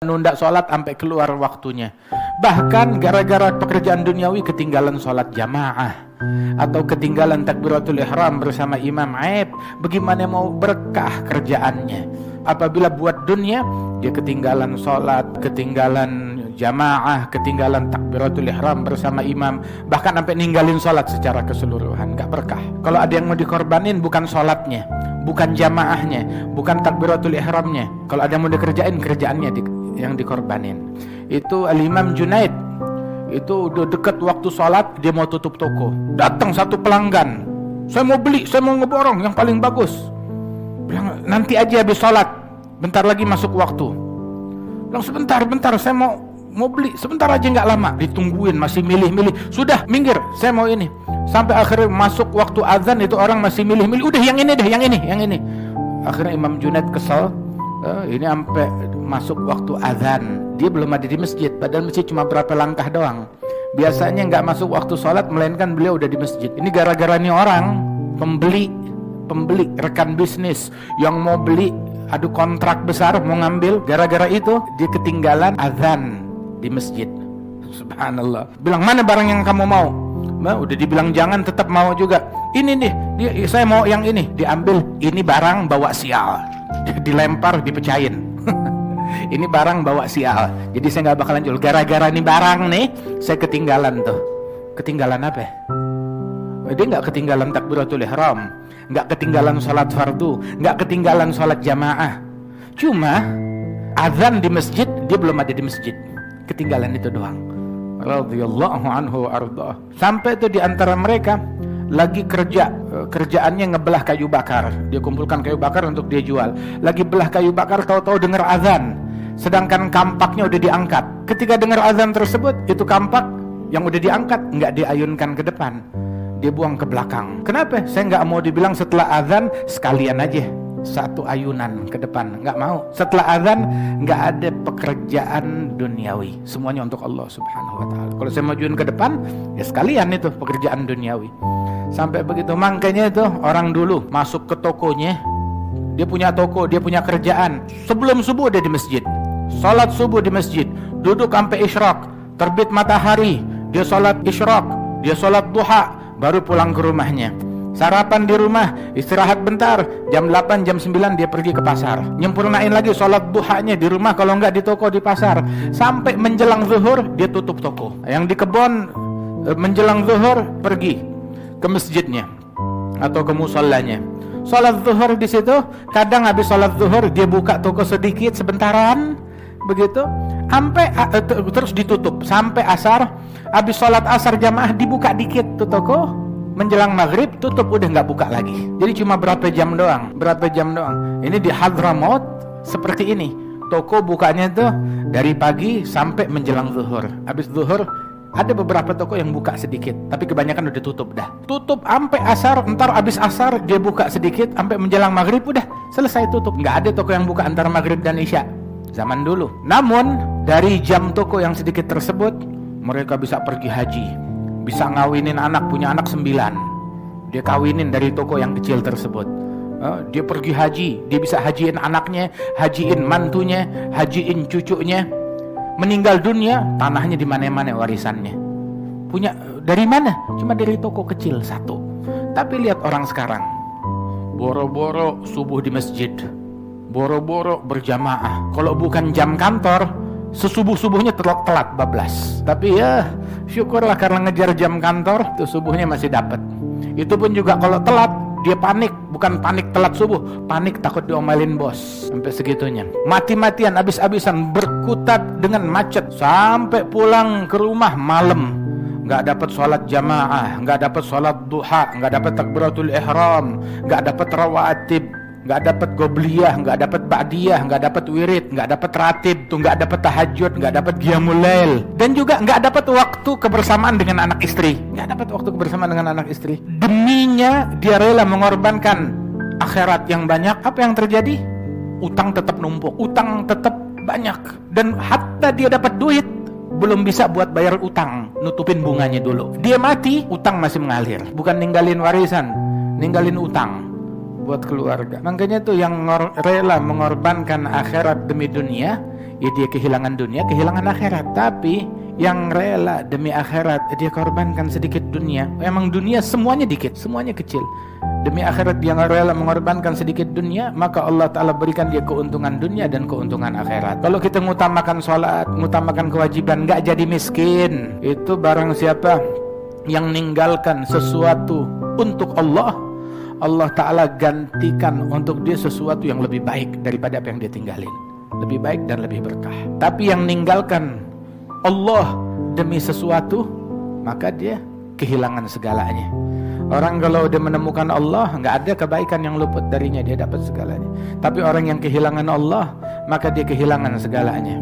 nunda sholat sampai keluar waktunya. Bahkan gara-gara pekerjaan duniawi ketinggalan sholat jamaah atau ketinggalan takbiratul ihram bersama imam, bagaimana mau berkah kerjaannya? Apabila buat dunia, dia ketinggalan sholat, ketinggalan jamaah, ketinggalan takbiratul ihram bersama imam, bahkan sampai ninggalin sholat secara keseluruhan, gak berkah. Kalau ada yang mau dikorbanin, bukan sholatnya, bukan jamaahnya, bukan takbiratul ihramnya. Kalau ada yang mau dikerjain, kerjaannya yang dikorbanin. Itu Al-Imam Junaid, itu udah deket waktu sholat, dia mau tutup toko. Datang satu pelanggan, saya mau beli, saya mau ngeborong yang paling bagus. Bilang, nanti aja habis sholat, bentar lagi masuk waktu. Bilang, sebentar, saya mau beli, sebentar aja, nggak lama. Ditungguin, masih milih-milih. Sudah, minggir, saya mau ini. Sampai akhirnya masuk waktu azan, itu orang masih milih-milih. Udah, yang ini deh, yang ini. Akhirnya Imam Junaid kesal. Ini sampai masuk waktu azan, dia belum ada di masjid, padahal masjid cuma berapa langkah doang. Biasanya nggak masuk waktu sholat, melainkan beliau udah di masjid. Ini gara-gara nih orang pembeli rekan bisnis yang mau beli, adu kontrak besar mau ngambil, gara-gara itu dia ketinggalan azan di masjid. Subhanallah. Bilang, mana barang yang kamu mau? Udah dibilang jangan, tetap mau juga. Ini nih, saya mau yang ini. Diambil, ini barang bawa sial. Dilempar, dipecahin. Ini barang bawa sial, jadi saya nggak bakalan jual. Gara-gara ini barang nih, saya ketinggalan tuh. Ketinggalan apa? Dia nggak ketinggalan takbiratul ihram, nggak ketinggalan sholat fardu, nggak ketinggalan sholat jamaah. Cuma azan di masjid, dia belum ada di masjid. Ketinggalan itu doang. Radhiyallahu anhu arda. Sampai itu di antara mereka lagi kerjaannya ngebelah kayu bakar. Dia kumpulkan kayu bakar untuk dia jual. Lagi belah kayu bakar, tahu-tahu dengar azan, sedangkan kampaknya udah diangkat. Ketika dengar azan tersebut, itu kampak yang udah diangkat nggak diayunkan ke depan, dia buang ke belakang. Kenapa? Saya nggak mau dibilang setelah azan sekalian aja satu ayunan ke depan, nggak mau. Setelah azan nggak ada pekerjaan duniawi, semuanya untuk Allah Subhanahu wa ta'ala. Kalau saya majuin ke depan, ya sekalian itu pekerjaan duniawi. Sampai begitu. Makanya itu orang dulu masuk ke tokonya, dia punya toko, dia punya kerjaan, sebelum subuh udah di masjid, sholat subuh di masjid, duduk sampai isyraq, terbit matahari, dia sholat isyraq, dia sholat duha, baru pulang ke rumahnya. Sarapan di rumah, istirahat bentar, jam 8, jam 9 dia pergi ke pasar, nyempurnain lagi sholat duhanya di rumah, kalau enggak di toko, di pasar. Sampai menjelang zuhur dia tutup toko. Yang di kebun menjelang zuhur pergi ke masjidnya atau ke musallanya, sholat zuhur di situ. Kadang habis sholat zuhur dia buka toko sedikit sebentaran, begitu sampai terus ditutup sampai asar. Habis sholat asar jamaah dibuka dikit tuh toko, menjelang maghrib tutup, udah nggak buka lagi. Jadi cuma berapa jam doang. Ini di Hadramaut seperti ini, toko bukanya tuh dari pagi sampai menjelang zuhur. Habis zuhur ada beberapa toko yang buka sedikit, tapi kebanyakan udah tutup dah. Tutup sampai asar, ntar habis asar dia buka sedikit sampai menjelang maghrib, udah selesai tutup. Nggak ada toko yang buka antara maghrib dan isya zaman dulu. Namun dari jam toko yang sedikit tersebut, mereka bisa pergi haji, bisa ngawinin anak, punya anak 9, dia kawinin dari toko yang kecil tersebut. Dia pergi haji, dia bisa hajiin anaknya, hajiin mantunya, hajiin cucunya. Meninggal dunia, tanahnya di mana-mana warisannya. Punya dari mana? Cuma dari toko kecil satu. Tapi lihat orang sekarang, boro-boro subuh di masjid, boro-boro berjamaah. Kalau bukan jam kantor, sesubuh-subuhnya telat bablas. Tapi ya syukurlah, karena ngejar jam kantor, tuh subuhnya masih dapat. Itu pun juga kalau telat, dia panik. Bukan panik telat subuh, panik takut diomelin bos. Sampai segitunya, mati-matian, abis-abisan, berkutat dengan macet, sampai pulang ke rumah malam. Nggak dapat sholat jamaah, nggak dapat sholat duha, nggak dapat takbiratul ihram, nggak dapat rawatib, nggak dapat gobliyah, nggak dapat ba'diyah, nggak dapat wirid, nggak dapat ratib, tuh nggak dapat tahajud, nggak dapat qiyamul lail, dan juga nggak dapat waktu kebersamaan dengan anak istri. Nggak dapat waktu kebersamaan dengan anak istri. Deminya dia rela mengorbankan akhirat yang banyak. Apa yang terjadi? Utang tetap numpuk, utang tetap banyak, dan hatta dia dapat duit belum bisa buat bayar utang, nutupin bunganya dulu. Dia mati, utang masih mengalir. Bukan ninggalin warisan, ninggalin utang buat keluarga. Makanya tuh yang rela mengorbankan akhirat demi dunia, ya dia kehilangan dunia, kehilangan akhirat. Tapi yang rela demi akhirat, dia korbankan sedikit dunia. Emang dunia semuanya dikit, semuanya kecil. Demi akhirat dia rela mengorbankan sedikit dunia, maka Allah Ta'ala berikan dia keuntungan dunia dan keuntungan akhirat. Kalau kita ngutamakan sholat, ngutamakan kewajiban, gak jadi miskin. Itu barang siapa yang meninggalkan sesuatu untuk Allah, Allah Ta'ala gantikan untuk dia sesuatu yang lebih baik daripada apa yang dia tinggalin. Lebih baik dan lebih berkah. Tapi yang meninggalkan Allah demi sesuatu, maka dia kehilangan segalanya. Orang kalau udah menemukan Allah, nggak ada kebaikan yang luput darinya, dia dapat segalanya. Tapi orang yang kehilangan Allah, maka dia kehilangan segalanya.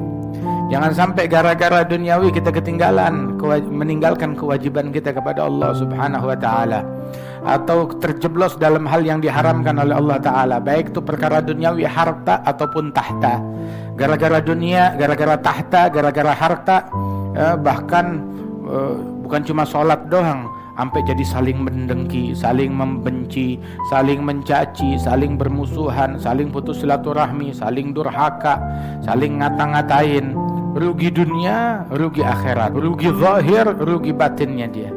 Jangan sampai gara-gara duniawi kita ketinggalan, meninggalkan kewajiban kita kepada Allah Subhanahu wa Ta'ala, atau terjeblos dalam hal yang diharamkan oleh Allah Ta'ala, baik itu perkara duniawi, harta ataupun tahta. Gara-gara dunia, gara-gara tahta, gara-gara harta, bahkan bukan cuma sholat doang, sampai jadi saling mendengki, saling membenci, saling mencaci, saling bermusuhan, saling putus silaturahmi, saling durhaka, saling ngata-ngatain. Rugi dunia, rugi akhirat, rugi zahir, rugi batinnya dia.